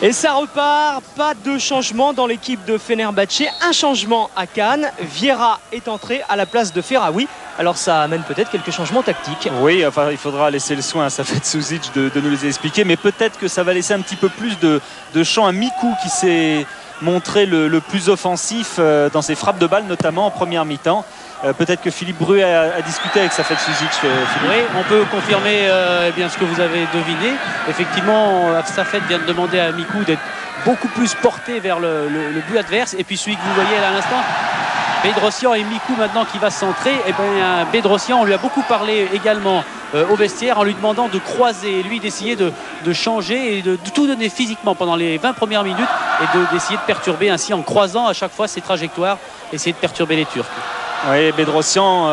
Et ça repart, pas de changement dans l'équipe de Fenerbahçe. Un changement à Cannes. Vieira est entré à la place de Ferraoui. Alors ça amène peut-être quelques changements tactiques. Oui, enfin il faudra laisser le soin à Safet Suzic de nous les expliquer. Mais peut-être que ça va laisser un petit peu plus de champ à Mikou qui s'est montré le plus offensif dans ses frappes de balle, notamment en première mi-temps. Peut-être que Philippe Bruet a discuté avec Safet Suzic. Oui, on peut confirmer bien ce que vous avez deviné. Effectivement, Safet vient de demander à Mikou d'être beaucoup plus porté vers le but adverse. Et puis celui que vous voyez à l'instant, Bedrosian et Mikou maintenant qui va se centrer. Et bien Bedrosian, on lui a beaucoup parlé également au vestiaire en lui demandant de croiser, lui d'essayer de changer et de tout donner physiquement pendant les 20 premières minutes et d'essayer de perturber ainsi en croisant à chaque fois ses trajectoires, essayer de perturber les Turcs. Oui, Bedrosian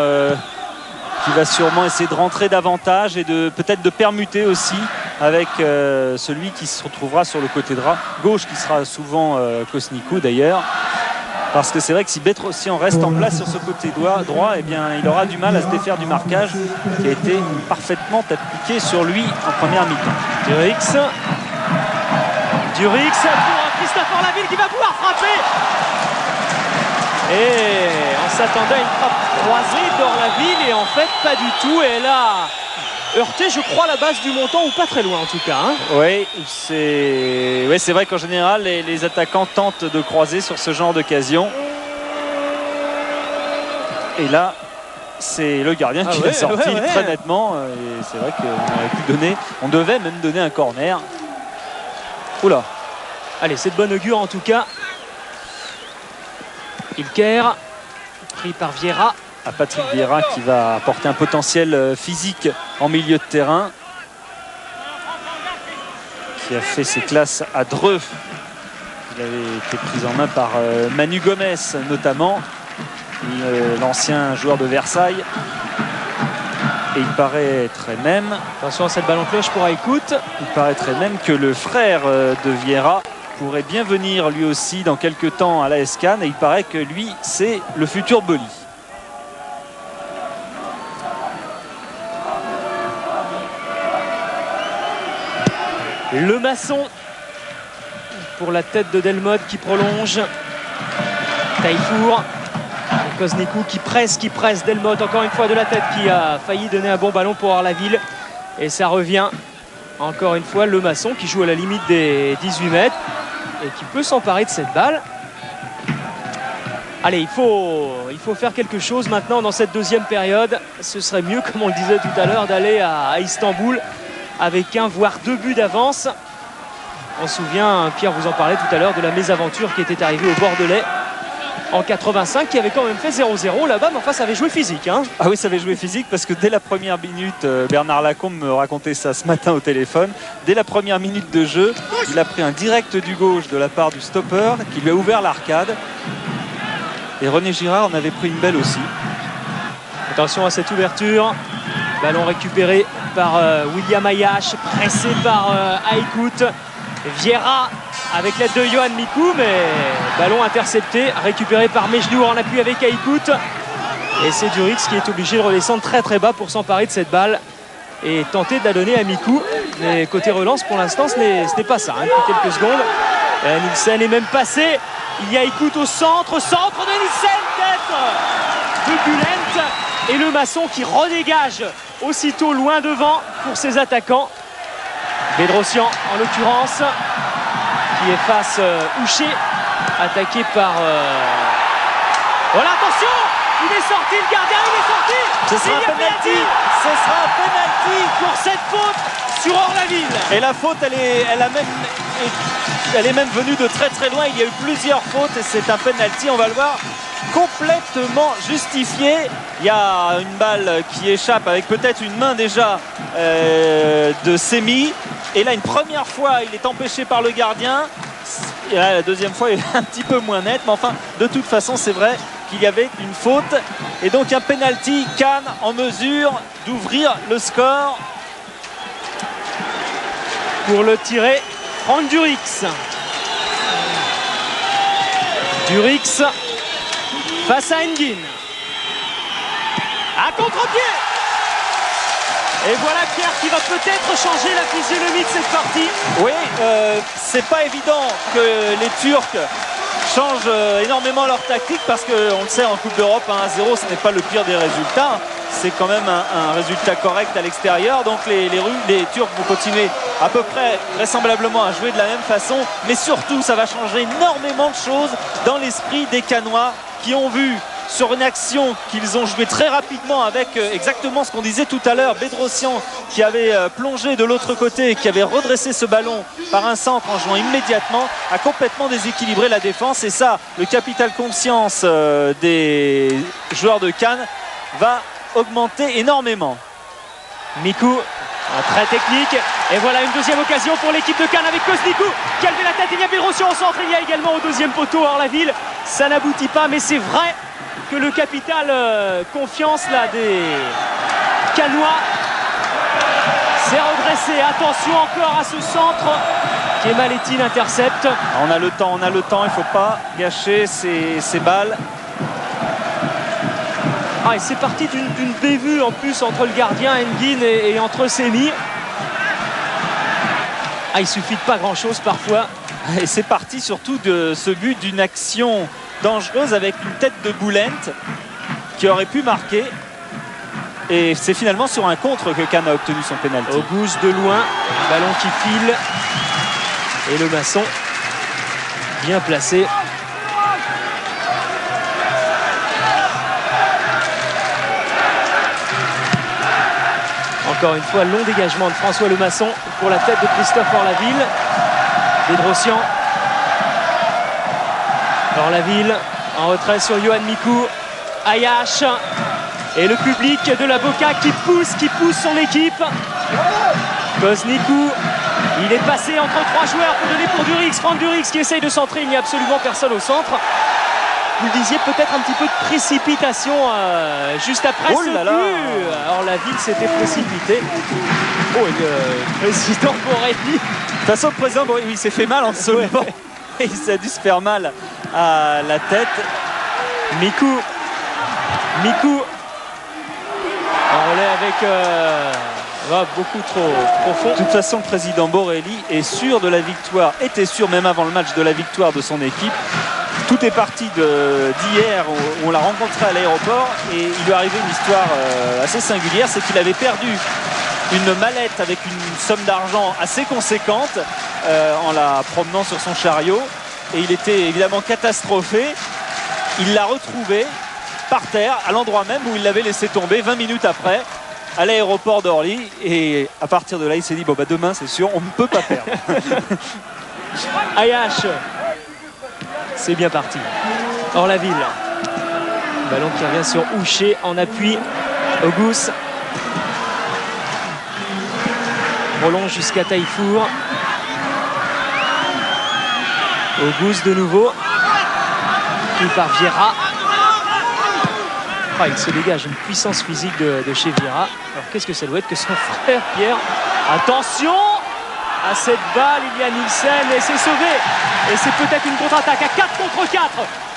qui va sûrement essayer de rentrer davantage et peut-être de permuter aussi avec celui qui se retrouvera sur le côté gauche qui sera souvent Kosnikou d'ailleurs. Parce que c'est vrai que si Bedrosian reste en place sur ce côté droit, eh bien, il aura du mal à se défaire du marquage qui a été parfaitement appliqué sur lui en première mi-temps. Durix pour Christopher Laville qui va pouvoir frapper. Et on s'attendait à une frappe croisée d'Orlaville et en fait pas du tout. Et elle a heurté, je crois, la base du montant ou pas très loin en tout cas. Hein. Oui, c'est vrai qu'en général les attaquants tentent de croiser sur ce genre d'occasion. Et là, c'est le gardien qui l'a sorti très nettement. Et c'est vrai qu'on devait même donner un corner. Oula. Allez, c'est de bonne augure en tout cas. Ilker, pris par Vieira. À Patrick Vieira qui va apporter un potentiel physique en milieu de terrain. Qui a fait ses classes à Dreux. Il avait été pris en main par Manu Gomez notamment. L'ancien joueur de Versailles. Et il paraîtrait même... Attention à cette balle en cloche pour Aïkout. Il paraîtrait même que le frère de Vieira pourrait bien venir lui aussi dans quelques temps à l'AS Cannes. Et il paraît que lui, c'est le futur Boli. Le Masson pour la tête de Delmotte qui prolonge. Taillefour. Kosnikou qui presse Delmotte encore une fois de la tête qui a failli donner un bon ballon pour Orlaville. Et ça revient encore une fois Le Masson qui joue à la limite des 18 mètres et qui peut s'emparer de cette balle. Allez, il faut faire quelque chose maintenant dans cette deuxième période. Ce serait mieux, comme on le disait tout à l'heure, d'aller à Istanbul avec un voire 2 buts d'avance. On se souvient, Pierre vous en parlait tout à l'heure, de la mésaventure qui était arrivée au Bordelais en 85, qui avait quand même fait 0-0 là-bas, mais enfin ça avait joué physique. Hein. Ah oui, ça avait joué physique parce que dès la première minute, Bernard Lacombe me racontait ça ce matin au téléphone. Dès la première minute de jeu, il a pris un direct du gauche de la part du stopper qui lui a ouvert l'arcade. Et René Girard en avait pris une belle aussi. Attention à cette ouverture. Ballon récupéré par William Ayash, pressé par Aïkout. Vieira avec l'aide de Johan Mikou, mais ballon intercepté, récupéré par Mejnour en appui avec Aïkout. Et c'est Durix qui est obligé de redescendre très très bas pour s'emparer de cette balle et tenter de la donner à Mikou. Mais côté relance, pour l'instant, ce n'est pas ça. Hein, depuis quelques secondes, Nielsen est même passé. Il y a Aïkout au centre de Nielsen, tête de Bulent. Et Le Masson qui redégage aussitôt loin devant pour ses attaquants. Bedrosian en l'occurrence qui efface Houché, attaqué par voilà, attention, il est sorti, le gardien, il est sorti. Ce sera un penalty. Ce sera un penalty pour cette faute sur Orlaville. Et la faute, elle est même venue de très très loin. Il y a eu plusieurs fautes et c'est un penalty, on va le voir, complètement justifié. Il y a une balle qui échappe avec peut-être une main déjà de Semi. Et là, une première fois, il est empêché par le gardien. Et là, la deuxième fois, il est un petit peu moins net. Mais enfin, de toute façon, c'est vrai qu'il y avait une faute. Et donc, un penalty. Cannes en mesure d'ouvrir le score. Pour le tirer, Franck Durix. Durix face à Engin. À contre-pied. Et voilà Pierre qui va peut-être changer la physionomie de cette partie. Oui, c'est pas évident que les Turcs changent énormément leur tactique parce qu'on le sait, en Coupe d'Europe 1-0 ce n'est pas le pire des résultats, c'est quand même un résultat correct à l'extérieur, donc les Turcs vont continuer à peu près vraisemblablement à jouer de la même façon, mais surtout ça va changer énormément de choses dans l'esprit des Canois qui ont vu sur une action qu'ils ont joué très rapidement avec exactement ce qu'on disait tout à l'heure, Bedrosian qui avait plongé de l'autre côté et qui avait redressé ce ballon par un centre en jouant immédiatement, a complètement déséquilibré la défense, et ça, le capital conscience des joueurs de Cannes va augmenter énormément. Mikou, très technique, et voilà une deuxième occasion pour l'équipe de Cannes avec Koznikou qui a levé la tête. Il y a Bedrosian au centre, il y a également au deuxième poteau Orlaville, ça n'aboutit pas, mais c'est vrai que le capital confiance là des Canois s'est redressé. Attention encore à ce centre qui est Maletine intercepte. On a le temps, il ne faut pas gâcher ces balles. Ah, et c'est parti d'une bévue en plus entre le gardien Engin et entre Semi. Ah, il suffit de pas grand chose parfois. Et c'est parti surtout de ce but d'une action dangereuse avec une tête de Boulent qui aurait pu marquer, et c'est finalement sur un contre que Cannes a obtenu son pénalty. Auguste de loin, ballon qui file et le Masson bien placé. Encore une fois, long dégagement de François Lemasson pour la tête de Christophe Orlaville. Bedrosian. Orlaville en retrait sur Yohan Mikou. Ayash et le public de la Boca qui pousse son équipe. Koznikou, il est passé entre trois joueurs pour donner pour Durix. Franck Durix qui essaye de centrer, il n'y a absolument personne au centre. Vous le disiez, peut-être un petit peu de précipitation juste après ce but. Orlaville s'était précipité. Oh, et le président Borelli. De toute façon, le président Borelli, il s'est fait mal en se levant. Et il a dû se faire mal à la tête. Mikou en relais avec beaucoup trop profond. De toute façon, le président Borelli est sûr de la victoire, était sûr même avant le match de la victoire de son équipe. Tout est parti d'hier où on l'a rencontré à l'aéroport, et il lui est arrivé une histoire assez singulière, c'est qu'il avait perdu une mallette avec une somme d'argent assez conséquente en la promenant sur son chariot, et il était évidemment catastrophé. Il l'a retrouvée par terre à l'endroit même où il l'avait laissé tomber 20 minutes après à l'aéroport d'Orly, et à partir de là il s'est dit bon bah demain c'est sûr on ne peut pas perdre. Ayash, c'est bien parti. Orlaville, ballon qui revient sur Houcher en appui. Auguste prolonge jusqu'à Taillefour. Auguste de nouveau, pris par Vieira. Ah, il se dégage une puissance physique de chez Vieira. Alors qu'est-ce que ça doit être que son frère Pierre? Attention à cette balle, il y a Nielsen, et c'est sauvé. Et c'est peut-être une contre-attaque à 4 contre 4.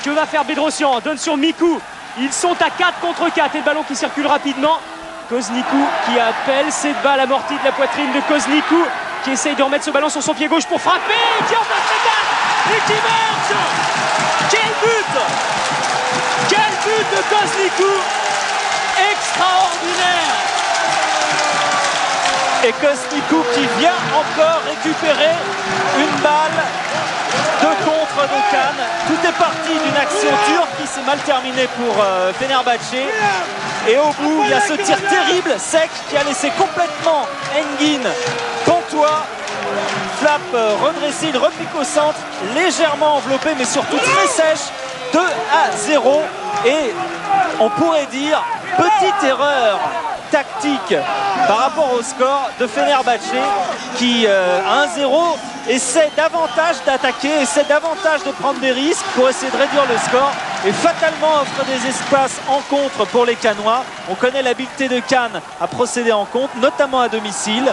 Que va faire Bedrosian? Donne sur Mikou. Ils sont à 4 contre 4 et le ballon qui circule rapidement. Koznikou qui appelle cette balle amortie de la poitrine de Koznikou, qui essaye de remettre ce ballon sur son pied gauche pour frapper, qui en passe cette balle et qui marche. Quel but! Quel but de Koznikou! Extraordinaire! Et Koznikou qui vient encore récupérer une balle de contre de Cannes. Tout est parti d'une action turque qui s'est mal terminée pour Fenerbahçe. Et au bout, il y a ce tir terrible, sec, qui a laissé complètement Engin pantois. Flap redressé, il repique au centre, légèrement enveloppé, mais surtout très sèche. 2-0. Et on pourrait dire, petite erreur tactique par rapport au score de Fenerbahçe qui à 1-0 essaie davantage d'attaquer, essaie davantage de prendre des risques pour essayer de réduire le score, et fatalement offre des espaces en contre pour les Canois. On connaît l'habileté de Cannes à procéder en contre, notamment à domicile,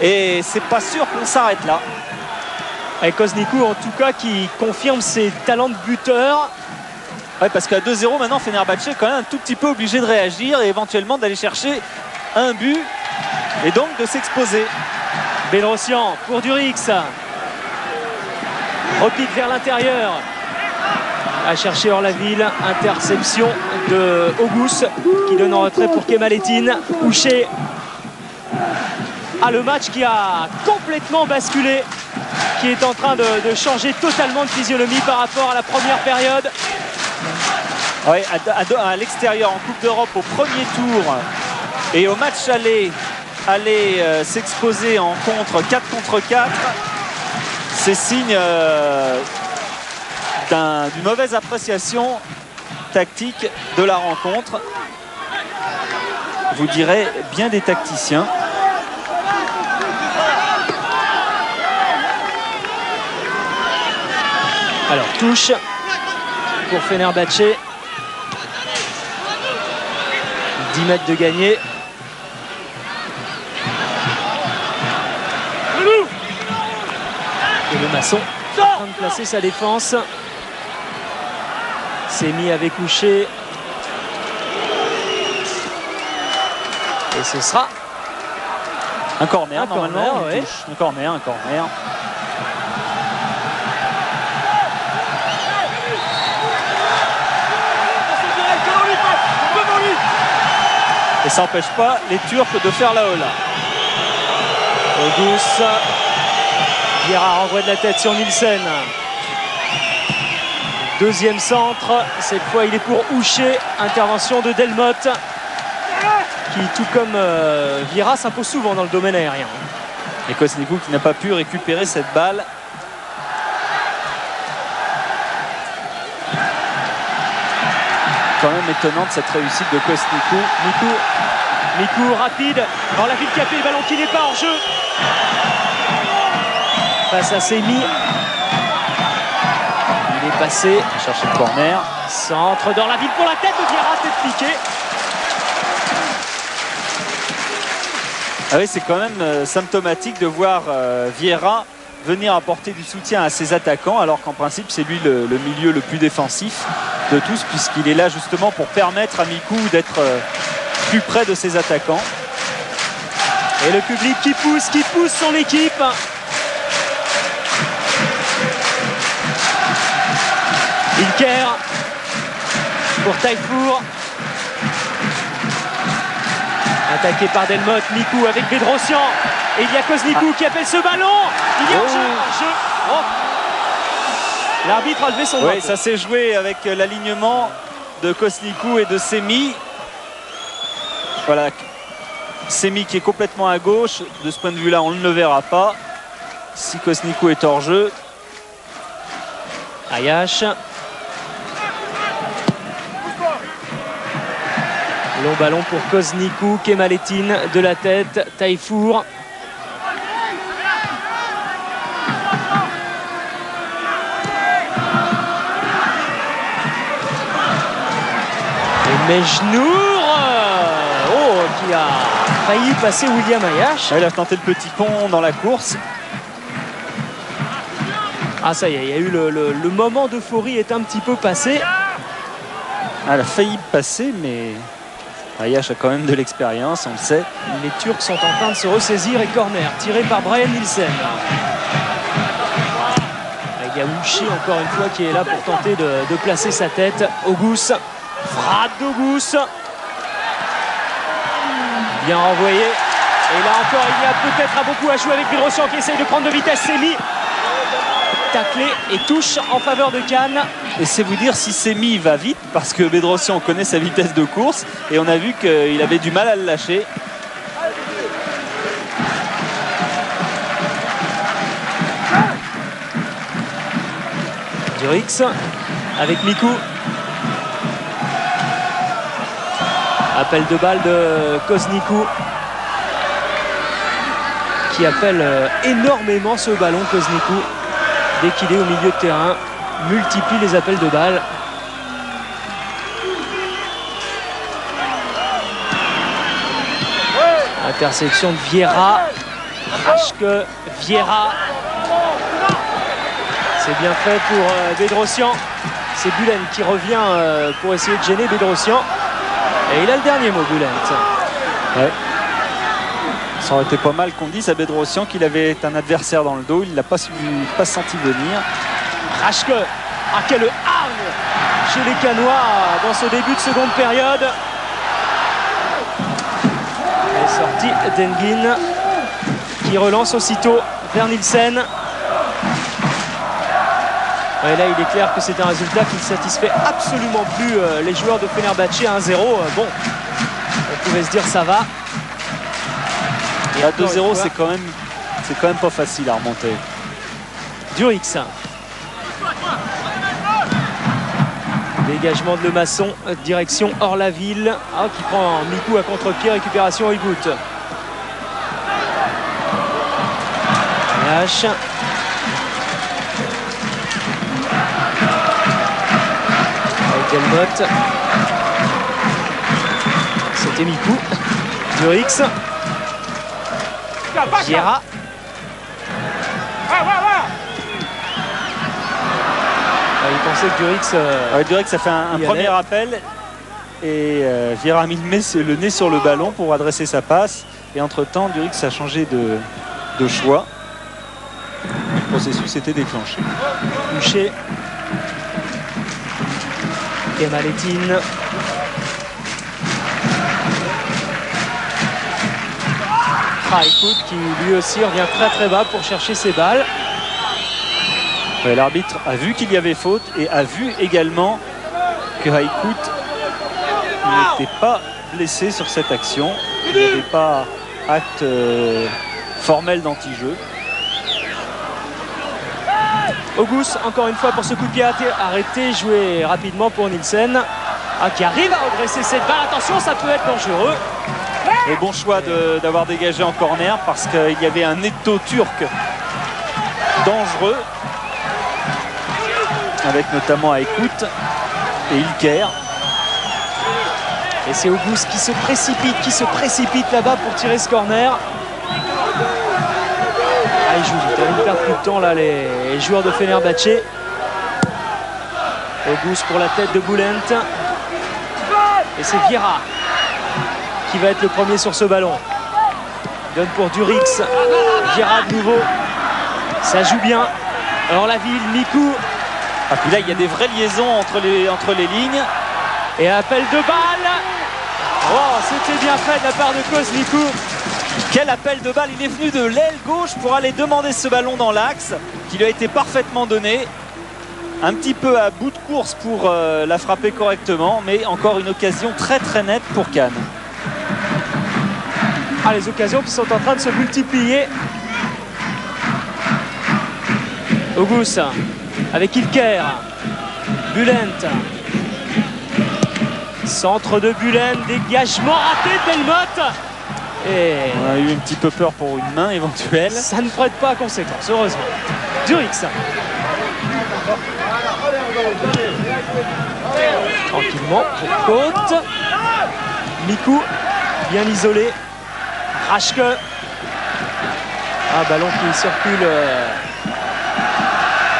et c'est pas sûr qu'on s'arrête là. Et Koznikou en tout cas qui confirme ses talents de buteur. Ouais, parce qu'à 2-0 maintenant, Fenerbahçe est quand même un tout petit peu obligé de réagir et éventuellement d'aller chercher un but et donc de s'exposer. Bedrosian pour Durix. Repique vers l'intérieur. À chercher Orlaville. Interception de Auguste qui donne en retrait pour Kemalettin. Ouché. Ah, le match qui a complètement basculé, qui est en train de changer totalement de physionomie par rapport à la première période. Oui, à l'extérieur en Coupe d'Europe au premier tour et au match aller s'exposer en 4 contre 4, c'est signe d'une mauvaise appréciation tactique de la rencontre. Vous direz bien des tacticiens. Alors touche pour Fenerbahçe. 10 mètres de gagné. Et le Maçon en train de placer sa défense. Semi avait couché. Et ce sera un corner, normalement. Ouais. Un corner. Et ça n'empêche pas les Turcs de faire la hola. Auguste. Vieira renvoie de la tête sur Nielsen. Deuxième centre. Cette fois, il est pour Ouché. Intervention de Delmotte. Qui, tout comme Vieira, s'impose souvent dans le domaine aérien. Et Kosnikou qui n'a pas pu récupérer cette balle. Quand même étonnante cette réussite de Kosnikou. Mikou rapide. Orlaville qui a fait le ballon qui n'est pas hors jeu. Face à Semi. Il est passé. Chercher le corner. Centre d'Orlaville pour la tête de Vieira, tête piquée. Ah oui, c'est quand même symptomatique de voir Vieira venir apporter du soutien à ses attaquants, alors qu'en principe c'est lui le milieu le plus défensif de tous, puisqu'il est là justement pour permettre à Mikou d'être plus près de ses attaquants. Et le public qui pousse son équipe. Ilker pour Taillefour. Attaqué par Delmotte, Mikou avec Bedrosian. Et il y a Kosnikou qui appelle ce ballon. Il y a jeu. L'arbitre a levé son drapeau. Oui, ça s'est joué avec l'alignement de Kosnikou et de Semi. Voilà, Semi qui est complètement à gauche. De ce point de vue-là, on ne le verra pas. Si Kosnikou est hors jeu. Ayash. Long ballon pour Kosnikou, Kemalettin de la tête, Taillefour. Et Mejnour qui a failli passer William Ayash. Il a tenté le petit pont dans la course. Ah ça y est, il y a eu le moment d'euphorie est un petit peu passé. Elle a failli passer, mais Ayash a quand même de l'expérience, on le sait. Les Turcs sont en train de se ressaisir et corner tiré par Brian Nielsen. Il y a Ouché encore une fois qui est là pour tenter de placer sa tête. Auguste, frappe d'Auguste. Bien renvoyé. Et là encore, il y a peut-être beaucoup à jouer avec Bedrosian qui essaye de prendre de vitesse. Semi taclé et touche en faveur de Cannes. Et c'est vous dire si Semi va vite, parce que Bedrosian connaît sa vitesse de course et on a vu qu'il avait du mal à le lâcher. Durix avec Mikou. Appel de balle de Kosnikou qui appelle énormément ce ballon. Kosnikou, dès qu'il est au milieu de terrain, multiplie les appels de balles. Intersection de Vieira. Rachke, Vieira. C'est bien fait pour Bedrosian. C'est Bülent qui revient pour essayer de gêner Bedrosian. Et il a le dernier mot, Bülent. Ouais. Ça aurait été pas mal qu'on dise à Bedrosian qu'il avait un adversaire dans le dos. Il ne l'a pas senti venir. Raschke, ah quelle hargne chez les Canois dans ce début de seconde période. Et sortie d'Engin qui relance aussitôt vers Nielsen. Et là, il est clair que c'est un résultat qui ne satisfait absolument plus les joueurs de Fenerbahçe à 1-0. Bon, on pouvait se dire ça va. Et à 2-0, c'est quand même pas facile à remonter. Durix. Dégagement de Lemasson, direction Orlaville. Ah, qui prend Mikou à contre-pied, récupération Oygout. Lâche. Delmotte. C'était Mikou. Durix. Vieira. Il pensait que Durix... Durix a fait un premier appel. Et Vieira a mis le nez sur le ballon pour adresser sa passe. Et entre-temps, Durix a changé de choix. Le processus était déclenché. Boucher. Kemalettin. Écoute, qui lui aussi revient très très bas pour chercher ses balles. Ouais, l'arbitre a vu qu'il y avait faute et a vu également que Haïkout n'était pas blessé sur cette action. Il n'y avait pas acte formel d'anti-jeu. Auguste, encore une fois pour ce coup de pied arrêté, joué rapidement pour Nielsen. Ah, qui arrive à redresser cette balle. Attention, ça peut être dangereux. Et bon choix d'avoir dégagé en corner parce qu'il y avait un étau turc dangereux avec notamment Haïkout et Ilker. Et c'est Auguste qui se précipite là-bas pour tirer ce corner. Ah, il joue vite, ils ne perdent plus de temps là les joueurs de Fenerbahçe. Auguste pour la tête de Boulent. Et c'est Vieira qui va être le premier sur ce ballon. Donne pour Durix. Vieira de nouveau. Ça joue bien. Orlaville, Mikou. Ah, puis là, il y a des vraies liaisons entre les lignes. Et appel de balle. Oh, c'était bien fait de la part de Kozmikou. Quel appel de balle. Il est venu de l'aile gauche pour aller demander ce ballon dans l'axe, qui lui a été parfaitement donné. Un petit peu à bout de course pour la frapper correctement, mais encore une occasion très très nette pour Cannes. Ah, les occasions qui sont en train de se multiplier. Auguste avec Ilker. Bulent. Centre de Bulent. Dégagement raté de Delmotte. Et on a eu un petit peu peur pour une main éventuelle. Ça ne prête pas à conséquence, heureusement. Durix. Tranquillement pour Côte. Mikou bien isolé. Raschke. Un ballon qui circule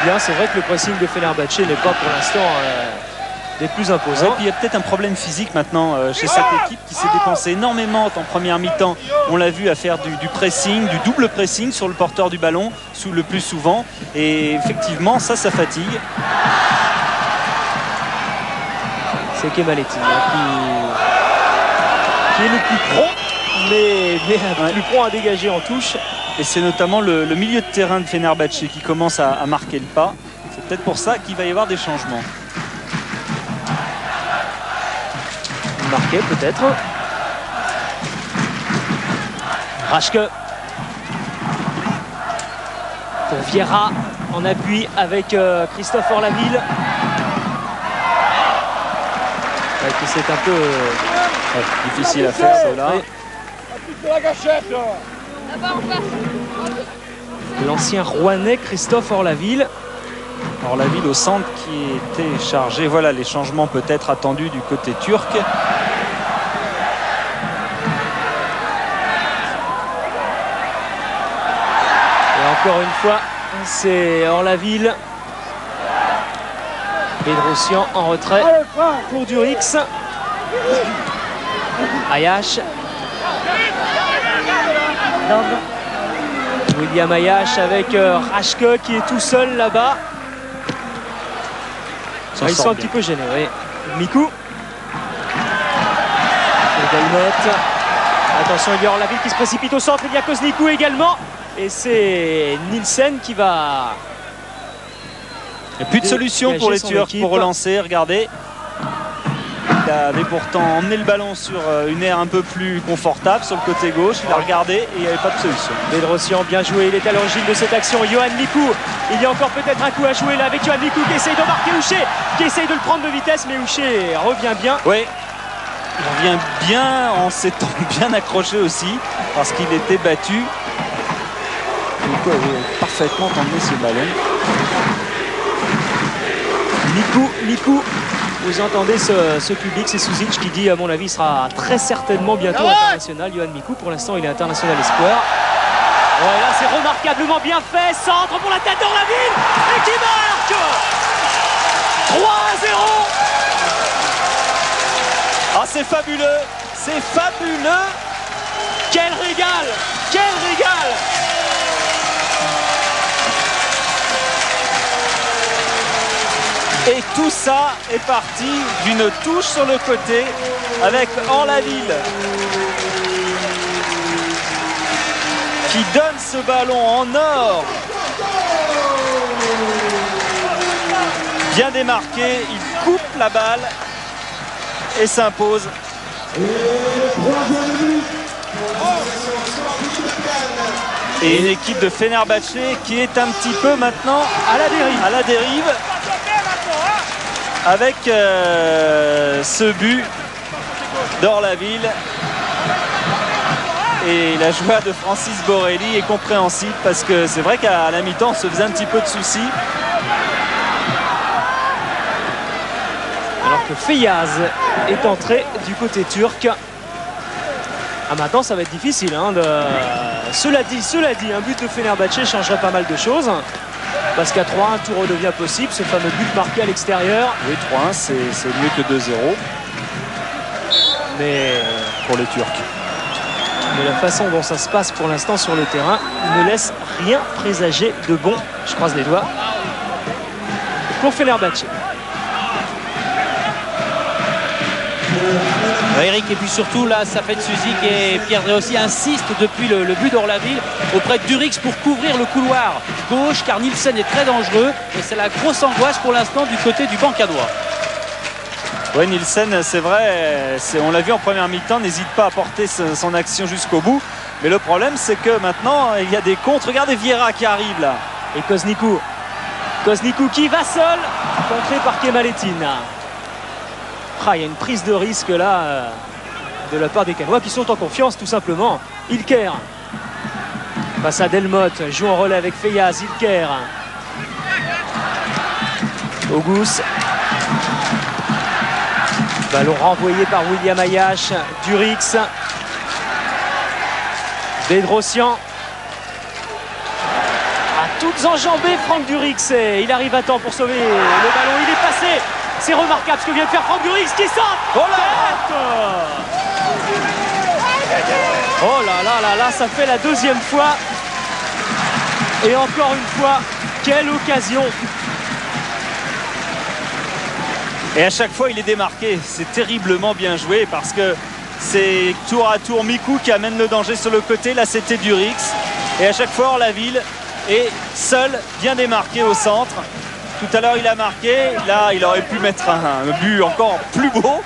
bien. C'est vrai que le pressing de Fenerbahçe n'est pas pour l'instant des plus imposants. Ouais, puis il y a peut-être un problème physique maintenant chez cette équipe qui s'est dépensée énormément en première mi-temps. On l'a vu à faire du pressing, du double pressing sur le porteur du ballon le plus souvent. Et effectivement, ça fatigue. C'est Kemalettin qui est le plus prompt, mais le plus prompt à dégager en touche. Et c'est notamment le milieu de terrain de Fenerbahçe qui commence à marquer le pas. C'est peut-être pour ça qu'il va y avoir des changements. Marqué peut-être. Raschke. Pour Vieira en appui avec Christophe Orlaville. C'est un peu difficile à faire cela. L'ancien Rouennais Christophe Orlaville. Orlaville au centre qui était chargé. Voilà les changements peut-être attendus du côté turc. Et encore une fois, c'est Orlaville. Bedrosian en retrait pour Durix. Ayash. William Ayash avec Rashke qui est tout seul là-bas. Ils sont un petit peu gênés, oui. Mikou. Delmotte. Attention, il y a Orlaville qui se précipite au centre. Il y a Koznikou également. Et c'est Nielsen qui va... Il n'y a plus de solution pour les Turcs pour relancer. Regardez. Il avait pourtant emmené le ballon sur une aire un peu plus confortable sur le côté gauche. Il a regardé et il n'y avait pas de solution. Bedrosian, bien joué. Il est à l'origine de cette action. Yohan Mikou. Il y a encore peut-être un coup à jouer là avec Yohan Mikou qui essaye de marquer Houcher, qui essaye de le prendre de vitesse. Mais Houcher revient bien. Oui. Il revient bien en s'étant bien accroché aussi parce qu'il était battu. Mikou avait parfaitement emmené ce ballon. Mikou. Vous entendez ce public, c'est Suzic qui dit, à mon avis, il sera très certainement bientôt international. Yohan Mikou, pour l'instant, il est international espoir. Ouais, là, c'est remarquablement bien fait. Centre pour la tête d'Orlaville et qui marque 3-0. Ah, c'est fabuleux. C'est fabuleux. Quel régal. Quel régal. Et tout ça est parti d'une touche sur le côté avec Orlaville qui donne ce ballon en or. Bien démarqué, il coupe la balle et s'impose. Et une équipe de Fenerbahçe qui est un petit peu maintenant à la dérive. Avec ce but d'Orlaville et la joie de Francis Borrelli est compréhensible parce que c'est vrai qu'à la mi-temps on se faisait un petit peu de soucis. Alors que Feyyaz est entré du côté turc. Ah, maintenant ça va être difficile hein, Cela dit, un but de Fenerbahçe changerait pas mal de choses. Parce qu'à 3-1, tout redevient possible. Ce fameux but marqué à l'extérieur. Oui, 3-1, c'est mieux que 2-0. Mais pour les Turcs. Mais la façon dont ça se passe pour l'instant sur le terrain ne laisse rien présager de bon. Je croise les doigts. Pour Fenerbahçe. Eric, et puis surtout là, Safet Suzic et Pierre Drey insistent depuis le but d'Orlaville auprès de Durix pour couvrir le couloir gauche car Nielsen est très dangereux et c'est la grosse angoisse pour l'instant du côté du banc canois. Oui, Nielsen, c'est vrai, on l'a vu en première mi-temps, n'hésite pas à porter son action jusqu'au bout. Mais le problème, c'est que maintenant, il y a des contres. Regardez Vieira qui arrive là. Et Koznikou. Koznikou qui va seul, contré par Kemalettin. Ah, il y a une prise de risque là de la part des Canois qui sont en confiance tout simplement. Ilker passe à Delmotte, joue en relais avec Feyyaz. Ilker, Auguste, ballon renvoyé par William Ayash. Durix, Bedrosian, à toutes enjambées Franck Durix, et il arrive à temps pour sauver le ballon. Il est passé. C'est remarquable ce que vient de faire Franck Durix qui sort. Oh là, oh là là là là, ça fait la deuxième fois. Et encore une fois, quelle occasion. Et à chaque fois il est démarqué. C'est terriblement bien joué parce que c'est tour à tour Mikou qui amène le danger sur le côté. Là c'était Durix. Et à chaque fois Orlaville est seul, bien démarqué au centre. Tout à l'heure il a marqué, là il aurait pu mettre un but encore plus beau.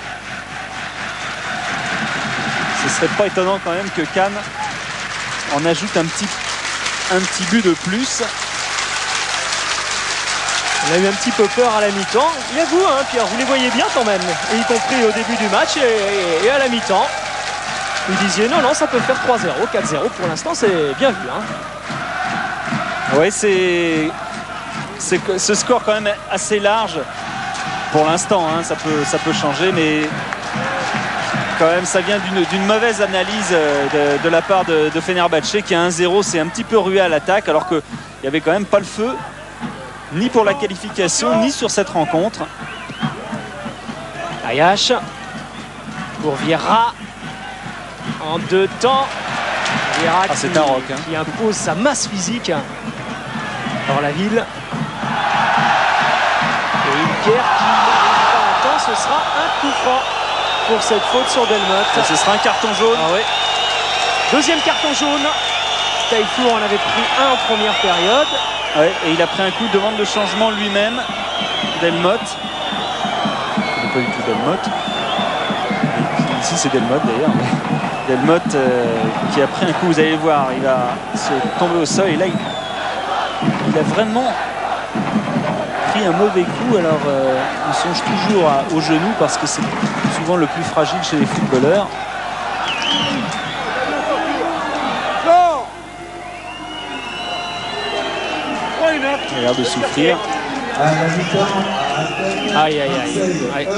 Ce serait pas étonnant quand même que Cannes en ajoute un petit but de plus. On a eu un petit peu peur à la mi-temps. Il avoue, hein, Pierre, vous les voyez bien quand même, et y compris au début du match et à la mi-temps. Vous disiez non, ça peut faire 3-0, 4-0 pour l'instant, c'est bien vu. Hein. Oui, c'est ce score quand même assez large pour l'instant, hein, ça peut changer, mais quand même ça vient d'une mauvaise analyse de la part de Fenerbahçe qui a 1-0, c'est un petit peu rué à l'attaque alors qu'il n'y avait quand même pas le feu ni pour la qualification ni sur cette rencontre. Ayash pour Vieira en deux temps. Vieira c'est un rock, hein. qui impose sa masse physique dans la ville. Et Ilker qui n'arrive pas en temps, ce sera un coup franc pour cette faute sur Delmotte. Ce sera un carton jaune. Ah ouais. Deuxième carton jaune. Taillefour en avait pris un en première période. Ouais, et il a pris un coup de demande de changement lui-même. Delmotte. C'est pas du tout Delmotte. Ici c'est Delmotte d'ailleurs. Delmotte qui a pris un coup, vous allez voir, il va se tomber au sol et là il a vraiment pris un mauvais coup. Alors on songe toujours au genou parce que c'est souvent le plus fragile chez les footballeurs. Il a l'air de souffrir. Aïe, aïe, aïe. Aïe.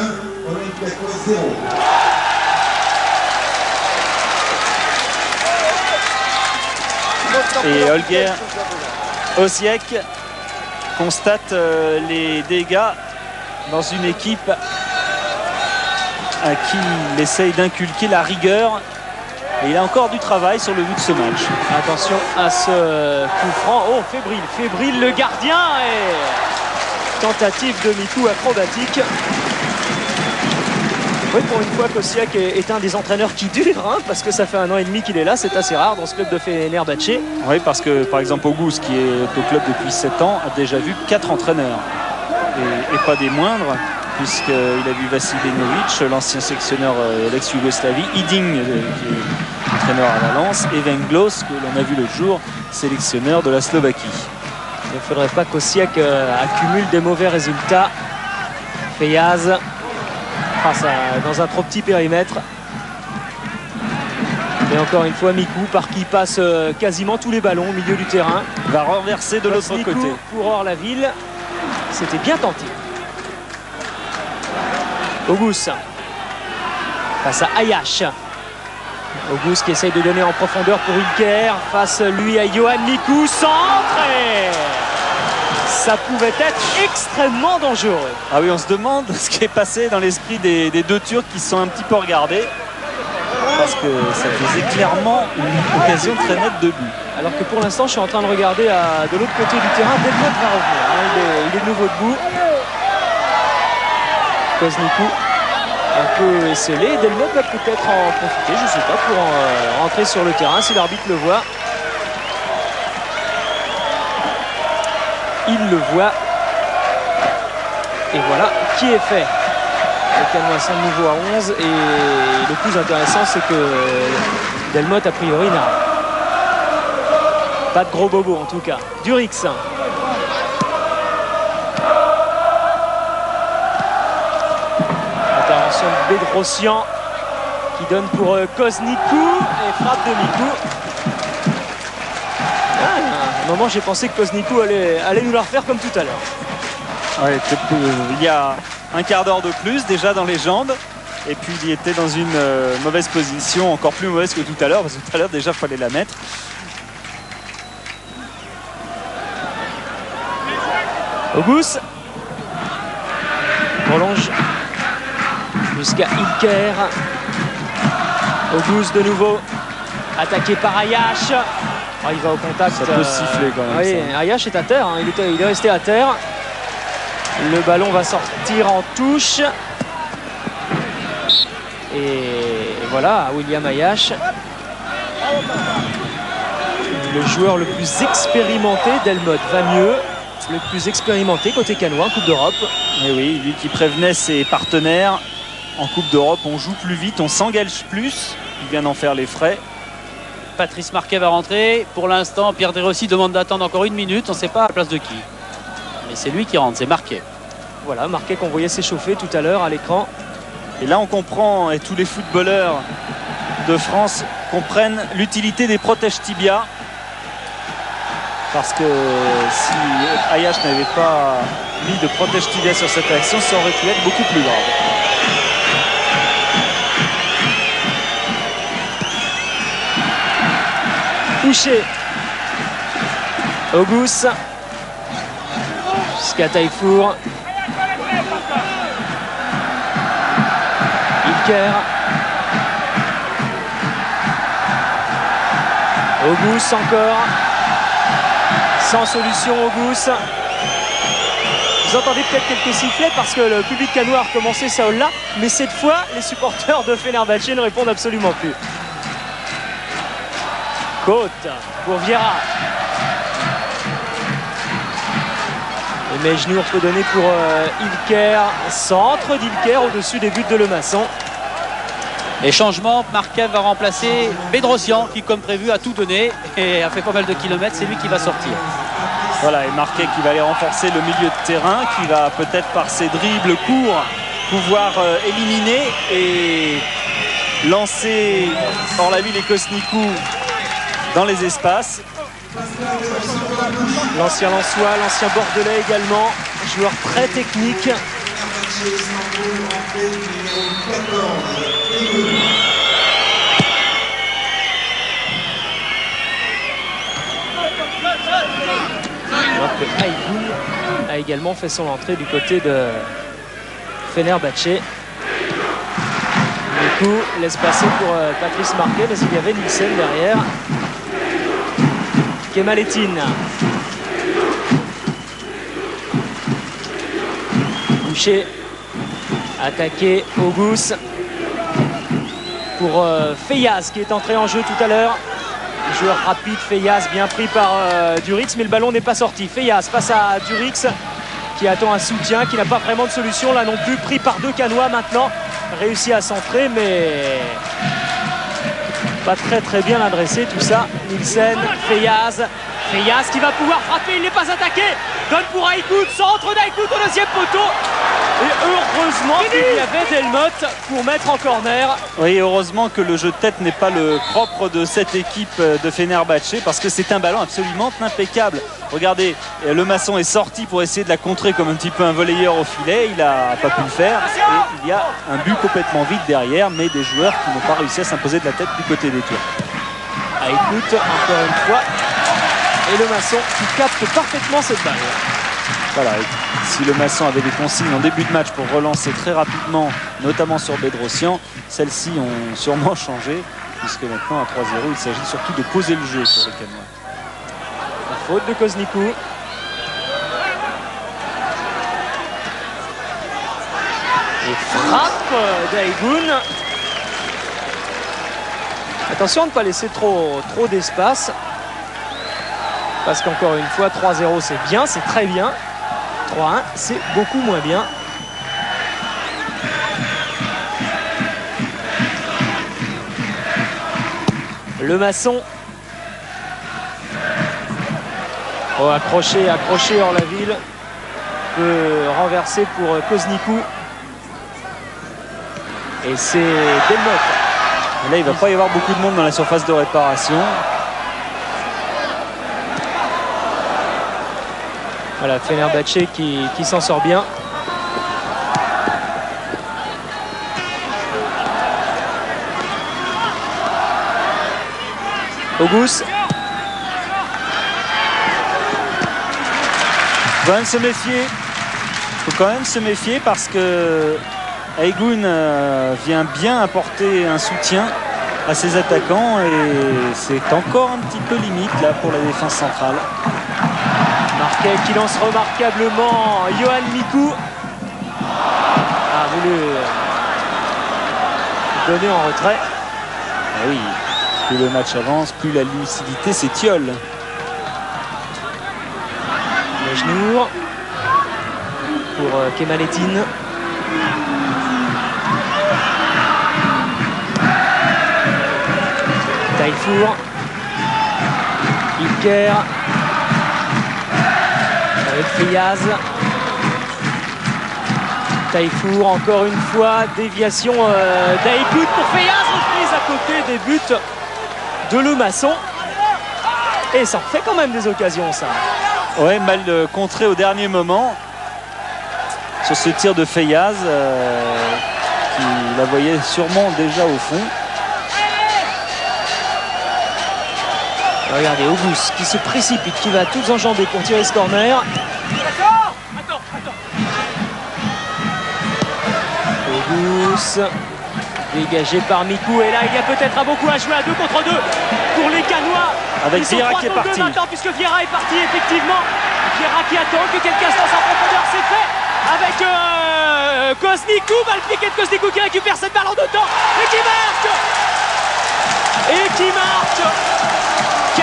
Et Holger Osiek constate les dégâts dans une équipe à qui il essaye d'inculquer la rigueur. Et il a encore du travail sur le bout de ce match. Attention à ce coup franc. Oh, fébrile le gardien. Et tentative de Mikou acrobatique. Oui, pour une fois qu'Osiak est un des entraîneurs qui dure, hein, parce que ça fait 1 an et demi qu'il est là. C'est assez rare dans ce club de Fenerbahçe. Oui, parce que par exemple Auguste, qui est au club depuis 7 ans, a déjà vu 4 entraîneurs. Et pas des moindres, puisqu'il a vu Vasilinovic, l'ancien sélectionneur l'ex-Yougoslavie, Hiding, qui est entraîneur à Valence, et Venglos, que l'on a vu l'autre jour, sélectionneur de la Slovaquie. Il ne faudrait pas qu'Osiak accumule des mauvais résultats. Feyaz dans un trop petit périmètre. Et encore une fois, Mikou, par qui passe quasiment tous les ballons au milieu du terrain. Va renverser de l'autre côté. Pour Orlaville, c'était bien tenté. Auguste face à Ayash. Auguste qui essaye de donner en profondeur pour Ilker. Face lui à Johan Mikou. Centre et ça pouvait être extrêmement dangereux. Ah oui, on se demande ce qui est passé dans l'esprit des deux Turcs qui se sont un petit peu regardés. Parce que ça faisait clairement une occasion très nette de but. Alors que pour l'instant, je suis en train de regarder de l'autre côté du terrain. Delmotte va revenir. Hein. Il est de nouveau debout. Koznikou un peu esselé. Delmotte va peut-être en profiter, je ne sais pas, pour rentrer sur le terrain si l'arbitre le voit. Il le voit. Et voilà qui est fait. Les Canois sont de nouveau à 11. Et le plus intéressant, c'est que Delmotte, a priori, n'a pas de gros bobo en tout cas. Durix. Intervention de Bedrosian qui donne pour Koznikou et frappe de Mikou. À un moment, j'ai pensé que Koznikou allait nous la refaire comme tout à l'heure. Ouais, il y a un quart d'heure de plus déjà dans les jambes. Et puis il était dans une mauvaise position, encore plus mauvaise que tout à l'heure, parce que tout à l'heure déjà il fallait la mettre. Auguste prolonge jusqu'à Ilker. Auguste de nouveau attaqué par Ayash. Oh, il va au contact. Ça peut siffler quand même. Oui, Ayash est à terre, hein. Il est resté à terre. Le ballon va sortir en touche. Et voilà, William Ayash, le joueur le plus expérimenté. Delmotte va mieux. Le plus expérimenté côté canois en Coupe d'Europe. Et oui, lui qui prévenait ses partenaires, en Coupe d'Europe on joue plus vite, on s'engage plus. Il vient d'en faire les frais. Patrice Marquet va rentrer. Pour l'instant, Pierre Desrossi demande d'attendre encore 1 minute. On ne sait pas à la place de qui. Mais c'est lui qui rentre, c'est Marquet. Voilà, Marquet qu'on voyait s'échauffer tout à l'heure à l'écran. Et là on comprend, et tous les footballeurs de France comprennent l'utilité des protèges tibia. Parce que si Ayash n'avait pas mis de protège tibia sur cette action, ça aurait pu être beaucoup plus grave. Touché. Auguste. Jusqu'à Taillefour. Ilker. Auguste encore. Sans solution, Auguste. Vous entendez peut-être quelques sifflets parce que le public canois a recommencé ça là, mais cette fois, les supporters de Fenerbahçe ne répondent absolument plus. Côte pour Vieira. Et Mejnour peut donner pour Ilker. Centre d'Ilker au-dessus des buts de Lemasson. Et changement, Marquez va remplacer Bedrosian qui, comme prévu, a tout donné et a fait pas mal de kilomètres. C'est lui qui va sortir. Voilà, et Marquez qui va aller renforcer le milieu de terrain, qui va peut-être par ses dribbles courts pouvoir éliminer et lancer hors la ville et Kosnikou dans les espaces. L'ancien Lensois, l'ancien Bordelais également, joueur très technique. Alors que Aïgoun a également fait son entrée du côté de Fenerbahçe. Du coup, laisse passer pour Patrice Marquet, mais il y avait Nielsen derrière. Kemalettin. Boucher. Attaqué Auguste. Pour Feyaz qui est entré en jeu tout à l'heure. Joueur rapide, Feyaz bien pris par Durix, mais le ballon n'est pas sorti. Feyaz face à Durix qui attend un soutien, qui n'a pas vraiment de solution là non plus. Pris par deux Canois maintenant. Réussi à centrer, mais pas très bien adressé tout ça. Nielsen, Feyaz qui va pouvoir frapper, il n'est pas attaqué. Donne pour Aïkout, centre d'Aïkout au deuxième poteau. Et heureusement qu'il y avait Delmotte pour mettre en corner. Oui, heureusement que le jeu de tête n'est pas le propre de cette équipe de Fenerbahçe, parce que c'est un ballon absolument impeccable. Regardez, Lemasson est sorti pour essayer de la contrer comme un petit peu un volleyeur au filet. Il n'a pas pu le faire. Et il y a un but complètement vide derrière, mais des joueurs qui n'ont pas réussi à s'imposer de la tête du côté des Turcs. Aïkout, encore une fois. Et Lemasson qui capte parfaitement cette balle. Voilà, si Lemasson avait des consignes en début de match pour relancer très rapidement, notamment sur Bedrosian, celles-ci ont sûrement changé, puisque maintenant à 3-0, il s'agit surtout de poser le jeu pour les Canois. La faute de Kosnikou. Et frappe d'Aïgoun. Attention à ne pas laisser trop d'espace. Parce qu'encore une fois, 3-0 c'est bien, c'est très bien. 3-1 c'est beaucoup moins bien. Lemasson. Oh, accroché hors la ville. Peut renverser pour Kosnikou. Et c'est Delmotte. Là, il ne va pas y avoir beaucoup de monde dans la surface de réparation. Voilà, Fenerbahçe qui s'en sort bien. Auguste. Il faut quand même se méfier. Il faut quand même se méfier parce que Aïgoun vient bien apporter un soutien à ses attaquants et c'est encore un petit peu limite là pour la défense centrale. Marquet qui lance remarquablement Yohan Mikou. A voulu donner en retrait. Ah oui, plus le match avance, plus la lucidité s'étiole. Mejnour pour Kemalettin. Taillefour. Ilker. Avec Feyaz. Taillefour encore une fois. Déviation d'Aïkout pour Feyaz. Reprise à côté des buts de Lemasson. Et ça en fait quand même des occasions ça. Ouais, mal contré au dernier moment sur ce tir de Feyaz qui la voyait sûrement déjà au fond. Regardez Auguste qui se précipite, qui va tout enjamber pour tirer ce corner. Auguste dégagé par Mikou et là il y a peut-être un bon coup à jouer à 2 contre 2. pour les Canois. Avec Ils sont Vieira 3 qui est contre 2 parti. maintenant, puisque Vieira est parti, effectivement. Vieira qui attend que quelqu'un se lance en profondeur, c'est fait avec Kosnikou, balle piquée de Kosnikou qui récupère cette balle en 2 temps et qui marque. 4-0.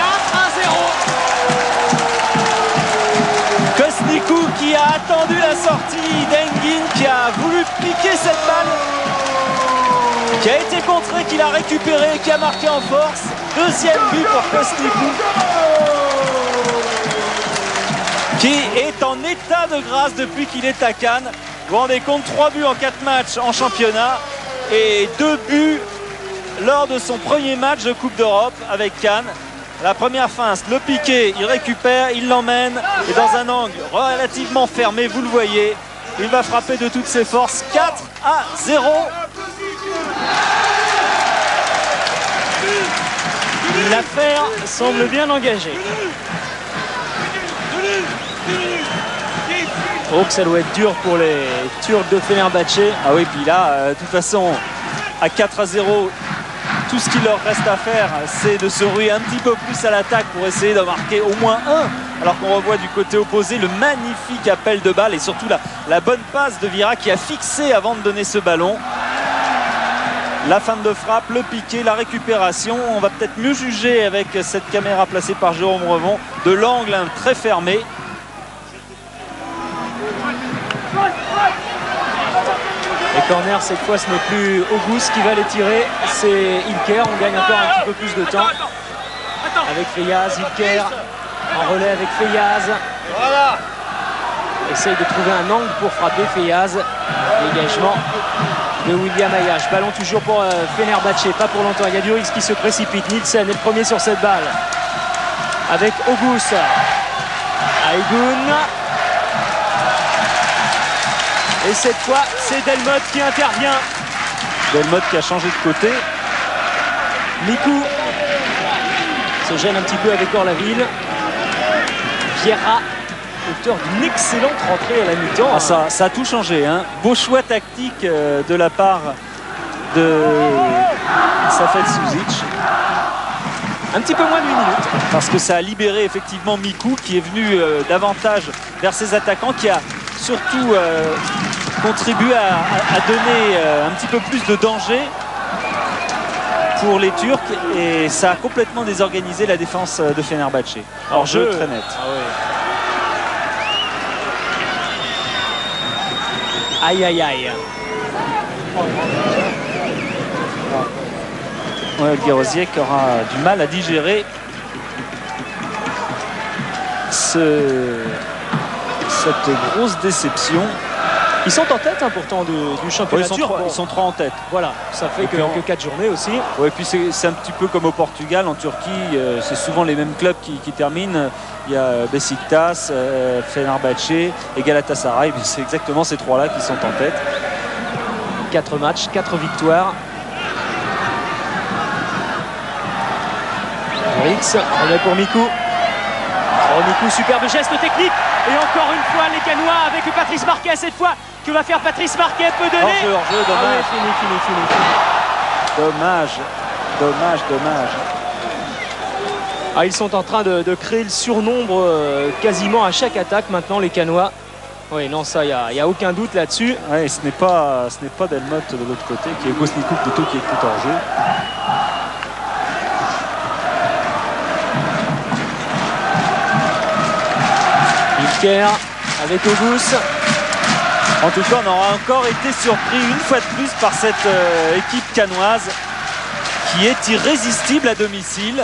Kosnikou qui a attendu la sortie d'Engin, qui a voulu piquer cette balle, qui a été contré, qui l'a récupéré, qui a marqué en force. Deuxième but pour Kosnikou, qui est en état de grâce depuis qu'il est à Cannes. Vous vous rendez compte, 3 buts en 4 matchs en championnat et 2 buts lors de son premier match de Coupe d'Europe avec Cannes. La première feinte, le piqué, il récupère, il l'emmène et dans un angle relativement fermé, vous le voyez, il va frapper de toutes ses forces. 4-0. L'affaire semble bien engagée. Oh, que ça doit être dur pour les Turcs de Fenerbahçe. Ah oui, puis là, de toute façon, à 4-0, tout ce qu'il leur reste à faire, c'est de se ruer un petit peu plus à l'attaque pour essayer d'en marquer au moins un. Alors qu'on revoit du côté opposé le magnifique appel de balle et surtout la bonne passe de Vieira qui a fixé avant de donner ce ballon. La fin de frappe, le piqué, la récupération. On va peut-être mieux juger avec cette caméra placée par Jérôme Revon de l'angle très fermé. Les corners, cette fois, ce n'est plus Auguste qui va les tirer, c'est Ilker. On gagne encore un petit peu plus de temps avec Feyaz. Ilker en relais avec Feyaz. Essaye de trouver un angle pour frapper Feyaz. Dégagement de William Ayash. Ballon toujours pour Fenerbahçe, pas pour longtemps. Il y a du risque qui se précipite. Nielsen est le premier sur cette balle avec Auguste. Aïgoun. Et cette fois, c'est Delmotte qui intervient. Delmotte qui a changé de côté. Mikou se gêne un petit peu avec Orlaville. Vieira, auteur d'une excellente rentrée à la mi-temps. Ah, ça a tout changé, hein. Beau choix tactique de la part de Safet Suzic. Un petit peu moins de 8 minutes. Parce que ça a libéré effectivement Mikou qui est venu davantage vers ses attaquants, qui a surtout contribué à donner un petit peu plus de danger pour les Turcs et ça a complètement désorganisé la défense de Fenerbahçe. Alors jeu très net. Ah ouais. Aïe aïe aïe. Ouais, Guérosiek aura du mal à digérer cette grosse déception. Ils sont en tête hein, pourtant du championnat turc. Ils sont 3 en tête. Voilà, ça fait que 4 journées aussi. Ouais, puis c'est un petit peu comme au Portugal, en Turquie, c'est souvent les mêmes clubs qui terminent. Il y a Beşiktaş, Fenerbahçe et Galatasaray. C'est exactement ces 3-là qui sont en tête. 4 matchs, 4 victoires. Rix, on est pour Mikou. Oh, Mikou, superbe geste technique. Et encore une fois, les Canois avec Patrice Marquet. Cette fois, que va faire Patrice Marquet? Peut donner. Hors-jeu, dommage. Ah ouais, fini. Dommage. Ah, ils sont en train de créer le surnombre quasiment à chaque attaque maintenant, les Canois. Oui, non, ça, il n'y a aucun doute là-dessus. Ouais, ce n'est pas Delmotte de l'autre côté, qui est Kosnikou plutôt qui est tout en jeu. Ilker avec Auguste. En tout cas, on aura encore été surpris une fois de plus par cette équipe canoise qui est irrésistible à domicile.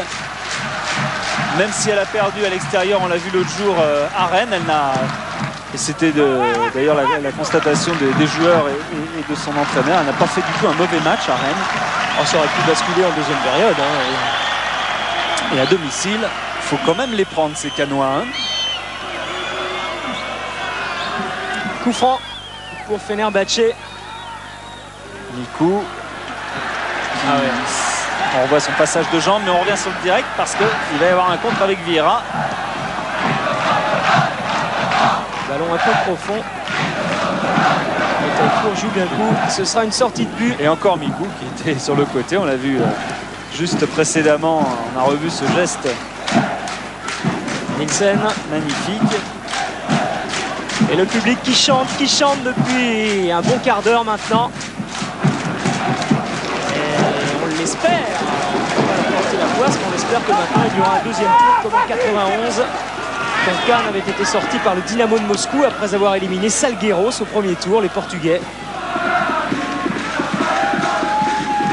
Même si elle a perdu à l'extérieur, on l'a vu l'autre jour à Rennes, et c'était d'ailleurs la constatation des joueurs et de son entraîneur, elle n'a pas fait du tout un mauvais match à Rennes. Oh, ça aurait pu basculer en deuxième période. Hein. Et à domicile, il faut quand même les prendre ces Canois. Hein. Coup franc pour Fenerbahçe. Mikou. Ah ouais. On voit son passage de jambes, mais on revient sur le direct parce qu'il va y avoir un contre avec Vieira. Ballon un peu profond. Et Taïkour joue bien le coup. Ce sera une sortie de but. Et encore Mikou qui était sur le côté, on l'a vu juste précédemment, on a revu ce geste Nielsen. magnifique. Et le public qui chante depuis un bon quart d'heure maintenant. Et on l'espère. On va pas porter la poisse, mais on espère que maintenant il y aura un deuxième tour comme en 91. Quand Kahn avait été sorti par le Dynamo de Moscou après avoir éliminé Salgueiros au premier tour, les Portugais.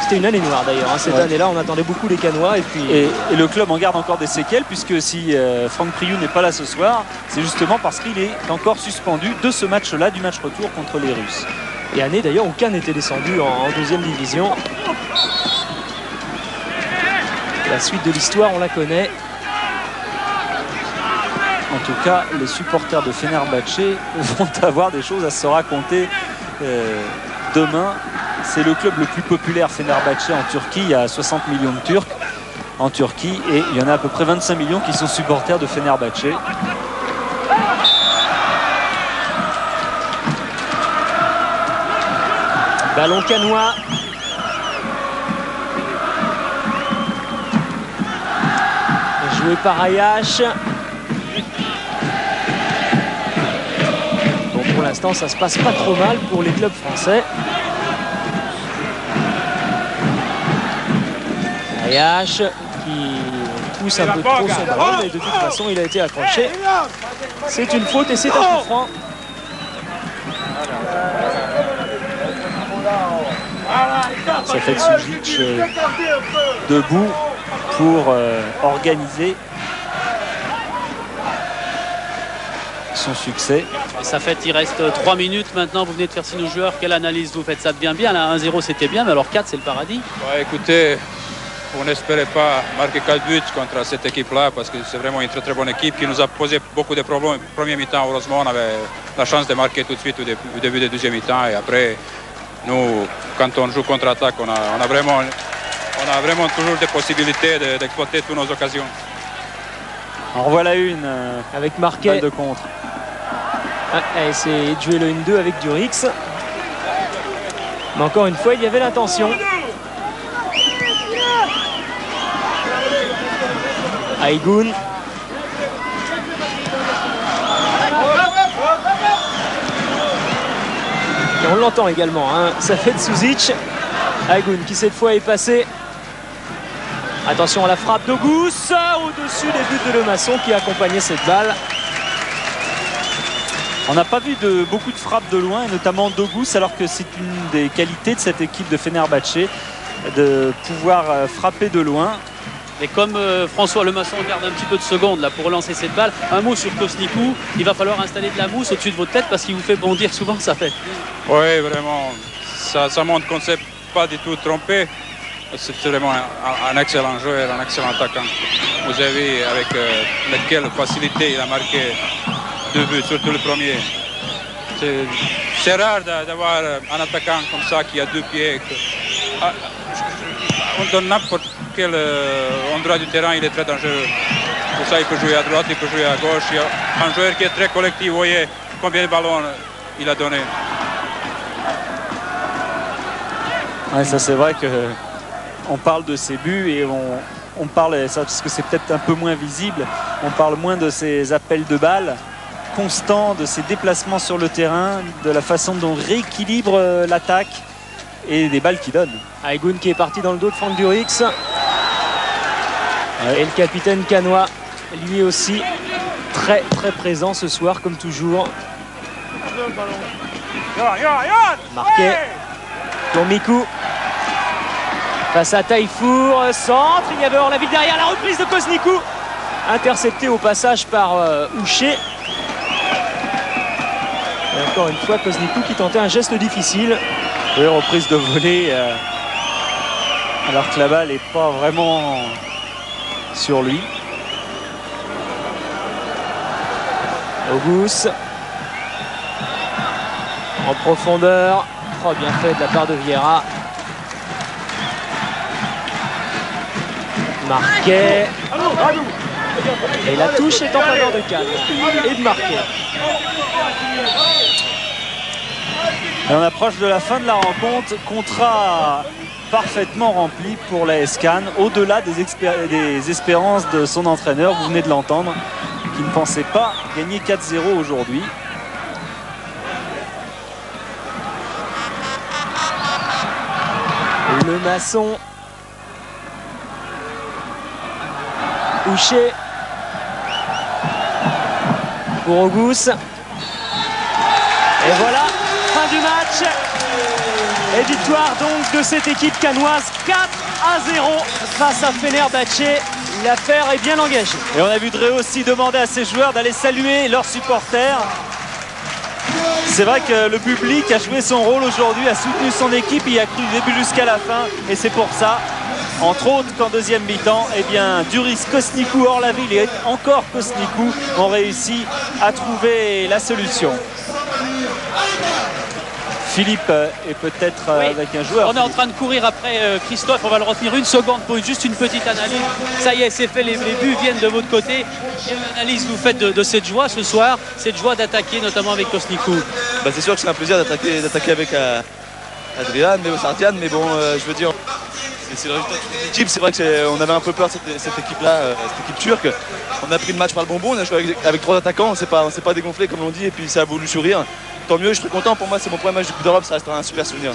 C'était une année noire d'ailleurs, hein. Cette année-là on attendait beaucoup les Canois. Et le club en garde encore des séquelles, puisque si Franck Priou n'est pas là ce soir, c'est justement parce qu'il est encore suspendu de ce match-là, du match retour contre les Russes. Et année d'ailleurs où Kahn était descendu en deuxième division. La suite de l'histoire on la connaît. En tout cas, les supporters de Fenerbahçe vont avoir des choses à se raconter demain. C'est le club le plus populaire, Fenerbahçe, en Turquie. Il y a 60 millions de Turcs en Turquie et il y en a à peu près 25 millions qui sont supporters de Fenerbahçe. Ballon canois. Joué par Ayash. Bon, pour l'instant, ça se passe pas trop mal pour les clubs français. Ayash qui pousse un peu trop son ballon, mais de toute façon, il a été accroché. C'est une faute et c'est un coup franc. Ça fait Sujic debout pour organiser son succès. Et ça fait, il reste 3 minutes maintenant. Vous venez de faire signer nos joueurs. Quelle analyse vous faites? Ça devient bien. Là, 1-0 c'était bien, mais alors 4 c'est le paradis. Ouais, écoutez, on n'espérait pas marquer 4 buts contre cette équipe-là parce que c'est vraiment une très très bonne équipe qui nous a posé beaucoup de problèmes. Premier mi-temps, heureusement, on avait la chance de marquer tout de suite au début du deuxième mi-temps. Et après, nous, quand on joue contre-attaque, on a vraiment toujours des possibilités d'exploiter toutes nos occasions. En revoilà une Avec Marquet. balle de contre. A essayé de jouer le 1-2 avec Durix. Mais encore une fois, il y avait l'intention. Aïgoun. Et on l'entend également, hein. Ça fait de Suzic. Aïgoun qui cette fois est passé. Attention à la frappe d'Augus au-dessus des buts de Lemasson qui accompagnait cette balle. On n'a pas vu beaucoup de frappes de loin, et notamment d'Augus, alors que c'est une des qualités de cette équipe de Fenerbahçe, de pouvoir frapper de loin. Et comme François Lemasson garde un petit peu de secondes là, pour relancer cette balle, un mot sur Kosnikou. Il va falloir installer de la mousse au-dessus de votre tête parce qu'il vous fait bondir souvent, ça fait. Oui, vraiment, ça montre qu'on ne s'est pas du tout trompé. C'est vraiment un excellent joueur, un excellent attaquant. Vous avez vu avec quelle facilité il a marqué 2 buts, surtout le premier. C'est rare d'avoir un attaquant comme ça qui a 2 pieds. On donne n'importe quel endroit du terrain, il est très dangereux. Pour ça, il peut jouer à droite, il peut jouer à gauche. Il y a un joueur qui est très collectif. Vous voyez combien de ballons il a donné. Ouais, ça c'est vrai que on parle de ses buts et on parle, ça, parce que c'est peut-être un peu moins visible, on parle moins de ses appels de balles constants, de ses déplacements sur le terrain, de la façon dont on rééquilibre l'attaque et des balles qu'il donne. Aïgoun qui est parti dans le dos de Franck Durix. Et le capitaine canois, lui aussi, très très présent ce soir, comme toujours. Marqué. Tomikou. Face à Taïfour, centre, il y avait Orlaville derrière, la reprise de Kosnikou. Intercepté au passage par Houcher. Et encore une fois, Kosnikou qui tentait un geste difficile. Oui, reprise de volée, alors que la balle n'est pas vraiment sur lui. Augus. En profondeur. Oh, bien fait de la part de Vieira. Marquet. Et la touche est en faveur de Kahn et de Marquet. Et on approche de la fin de la rencontre. Contrat parfaitement rempli pour l'AS Cannes, au-delà des espérances de son entraîneur, vous venez de l'entendre, qui ne pensait pas gagner 4-0 aujourd'hui. Le maçon. Houcher. Pour Auguste. Et voilà, fin du match. Et victoire donc de cette équipe cannoise 4-0 face à Fenerbahçe. L'affaire est bien engagée. Et on a vu Dre aussi demander à ses joueurs d'aller saluer leurs supporters. C'est vrai que le public a joué son rôle aujourd'hui, a soutenu son équipe, il a cru du début jusqu'à la fin. Et c'est pour ça, entre autres, qu'en deuxième mi-temps, eh bien, Duris, Kosnikou, Orlaville et encore Kosnikou ont réussi à trouver la solution. Philippe est peut-être avec un joueur. On est en train de courir après Christophe, on va le retenir une seconde pour juste une petite analyse. Ça y est, c'est fait, les buts viennent de votre côté. Quelle analyse vous faites de cette joie ce soir, cette joie d'attaquer notamment avec Kosnikou? C'est sûr que c'est un plaisir d'attaquer avec Adrian, mais Sardian, mais bon, je veux dire, c'est le résultat de l'équipe. C'est vrai qu'on avait un peu peur de cette équipe-là, cette équipe turque. On a pris le match par le bonbon, on a joué avec 3 attaquants, on s'est pas dégonflé comme on dit, et puis ça a voulu sourire. Tant mieux, je suis très content. Pour moi, c'est mon premier match de Coupe d'Europe, ça restera un super souvenir.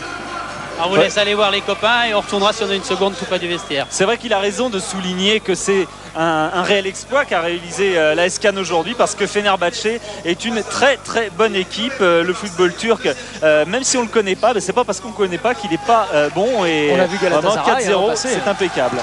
On vous laisse aller voir les copains et on retournera si on a une seconde tout près du vestiaire. C'est vrai qu'il a raison de souligner que c'est un réel exploit qu'a réalisé l'AS Cannes aujourd'hui, parce que Fenerbahçe est une très très bonne équipe. Le football turc, même si on ne le connaît pas, c'est pas parce qu'on ne connaît pas qu'il n'est pas bon. Et on a vu Galatasaray 4-0, c'est impeccable.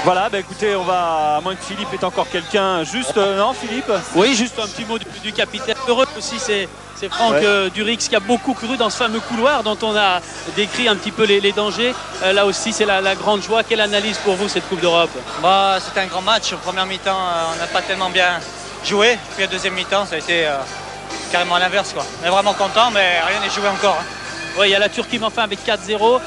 Voilà, écoutez, on va, à moins que Philippe ait encore quelqu'un, juste, non Philippe? Oui, juste un petit mot du capitaine. Heureux aussi, c'est Franck Durix qui a beaucoup cru dans ce fameux couloir dont on a décrit un petit peu les dangers. Là aussi, c'est la grande joie. Quelle analyse pour vous, cette Coupe d'Europe? C'était un grand match. En première mi-temps, on n'a pas tellement bien joué. Puis la deuxième mi-temps, ça a été carrément l'inverse. On est vraiment content, mais rien n'est joué encore. Oui, il y a la Turquie, mais enfin avec 4-0,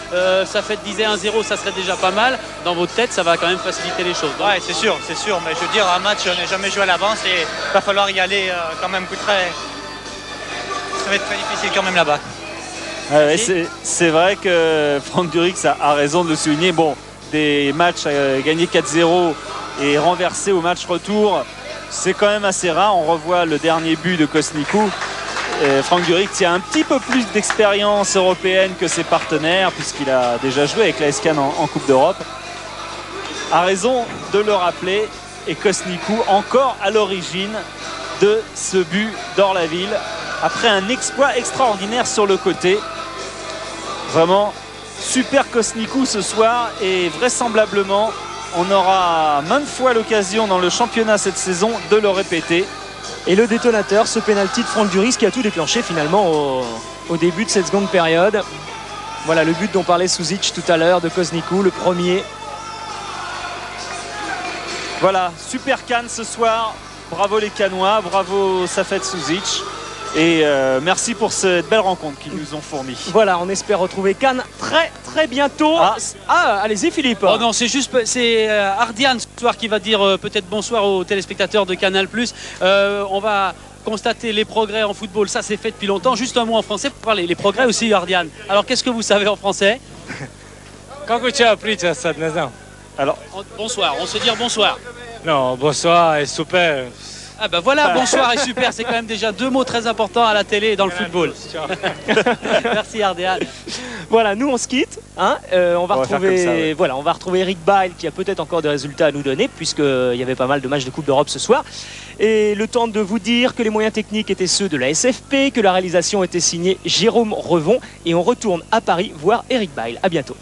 ça fait 10-1-0, ça serait déjà pas mal. Dans votre tête, ça va quand même faciliter les choses. Oui, c'est sûr. Mais je veux dire, un match, on n'est jamais joué à l'avance et il va falloir y aller quand même ça va être très difficile quand même là-bas. C'est vrai que Franck Durix a raison de le souligner. Bon, des matchs gagnés 4-0 et renversés au match retour, c'est quand même assez rare. On revoit le dernier but de Kosnikou. Franck Durix a un petit peu plus d'expérience européenne que ses partenaires, puisqu'il a déjà joué avec l'AS Cannes en Coupe d'Europe. A raison de le rappeler, et Kosnikou encore à l'origine de ce but d'Orlaville, après un exploit extraordinaire sur le côté. Vraiment super Kosnikou ce soir, et vraisemblablement on aura maintes fois l'occasion dans le championnat cette saison de le répéter. Et le détonateur, ce pénalty de Franck Durix qui a tout déclenché finalement au début de cette seconde période. Voilà le but dont parlait Suzic tout à l'heure de Kosnikou, le premier. Voilà, super Cannes ce soir. Bravo les Cannois, bravo Safet Suzic. Et merci pour cette belle rencontre qu'ils nous ont fournie. Voilà, on espère retrouver Cannes très très bientôt. Allez-y Philippe. Oh non, c'est Ardian ce soir qui va dire peut-être bonsoir aux téléspectateurs de Canal+. On va constater les progrès en football, ça c'est fait depuis longtemps. Juste un mot en français pour parler les progrès aussi, Ardian. Alors qu'est-ce que vous savez en français? Alors, bonsoir, on se dit bonsoir. Non, bonsoir et super. Ah ben voilà, bonsoir et super, c'est quand même déjà 2 mots très importants à la télé et dans le football. Merci Ardian. Voilà, nous on se quitte. On va retrouver Eric Bail qui a peut-être encore des résultats à nous donner, puisqu'il y avait pas mal de matchs de Coupe d'Europe ce soir. Et le temps de vous dire que les moyens techniques étaient ceux de la SFP, que la réalisation était signée Jérôme Revon. Et on retourne à Paris voir Eric Bail. À bientôt.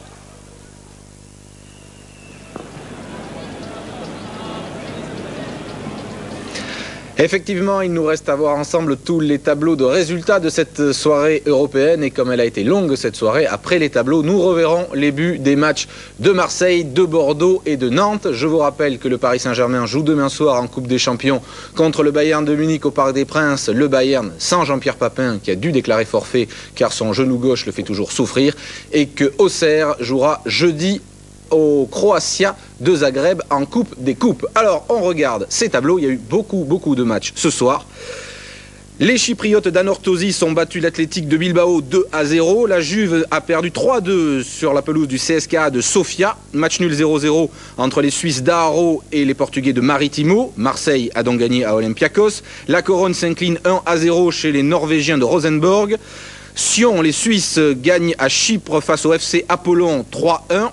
Effectivement, il nous reste à voir ensemble tous les tableaux de résultats de cette soirée européenne. Et comme elle a été longue cette soirée, après les tableaux, nous reverrons les buts des matchs de Marseille, de Bordeaux et de Nantes. Je vous rappelle que le Paris Saint-Germain joue demain soir en Coupe des Champions contre le Bayern de Munich au Parc des Princes. Le Bayern sans Jean-Pierre Papin qui a dû déclarer forfait car son genou gauche le fait toujours souffrir. Et que Auxerre jouera jeudi au Croatia de Zagreb en Coupe des Coupes. Alors, on regarde ces tableaux. Il y a eu beaucoup de matchs ce soir. Les Chypriotes d'Anorthosis ont battu l'Athletic de Bilbao 2-0. La Juve a perdu 3-2 sur la pelouse du CSKA de Sofia. Match nul 0-0 entre les Suisses d'Aro et les Portugais de Maritimo. Marseille a donc gagné à Olympiakos. La Corogne s'incline 1-0 chez les Norvégiens de Rosenborg. Sion, les Suisses gagnent à Chypre face au FC Apollon 3-1.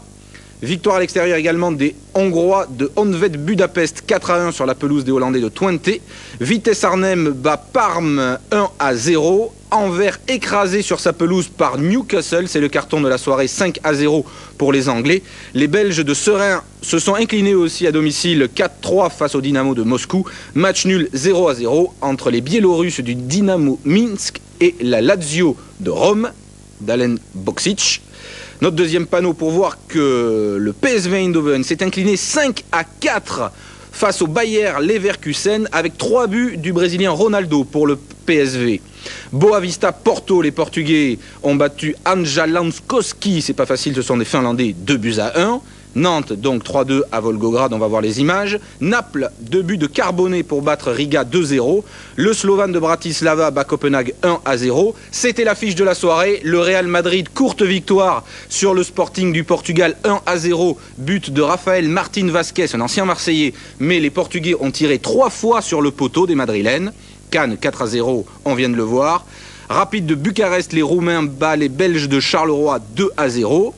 Victoire à l'extérieur également des Hongrois de Honvéd Budapest 4-1 sur la pelouse des Hollandais de Twente. Vitesse Arnhem bat Parme 1-0. Anvers écrasé sur sa pelouse par Newcastle. C'est le carton de la soirée, 5-0 pour les Anglais. Les Belges de Serein se sont inclinés aussi à domicile 4-3 face au Dynamo de Moscou. Match nul 0-0 entre les Biélorusses du Dynamo Minsk et la Lazio de Rome d'Alen Boksic. Notre deuxième panneau pour voir que le PSV Eindhoven s'est incliné 5-4 face au Bayer Leverkusen avec 3 buts du Brésilien Ronaldo pour le PSV. Boavista Porto, les Portugais ont battu Anja Lanskoski, c'est pas facile, ce sont des Finlandais, 2-1. Nantes, donc 3-2 à Volgograd, on va voir les images. Naples, 2 buts de Carbonet pour battre Riga 2-0. Le Slovan de Bratislava bat Copenhague 1-0. C'était l'affiche de la soirée. Le Real Madrid, courte victoire sur le Sporting du Portugal 1-0. But de Rafael Martín Vázquez, un ancien Marseillais. Mais les Portugais ont tiré 3 fois sur le poteau des Madrilènes. Cannes 4-0, on vient de le voir. Rapide de Bucarest, les Roumains battent les Belges de Charleroi 2-0.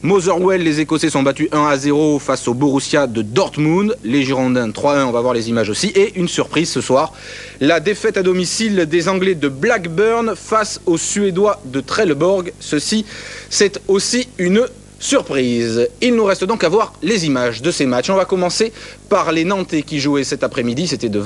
Motherwell, les Écossais sont battus 1-0 face au Borussia de Dortmund. Les Girondins 3-1, on va voir les images aussi. Et une surprise ce soir, la défaite à domicile des Anglais de Blackburn face aux Suédois de Trelleborg. Ceci, c'est aussi une surprise. Il nous reste donc à voir les images de ces matchs. On va commencer par les Nantais qui jouaient cet après-midi. C'était de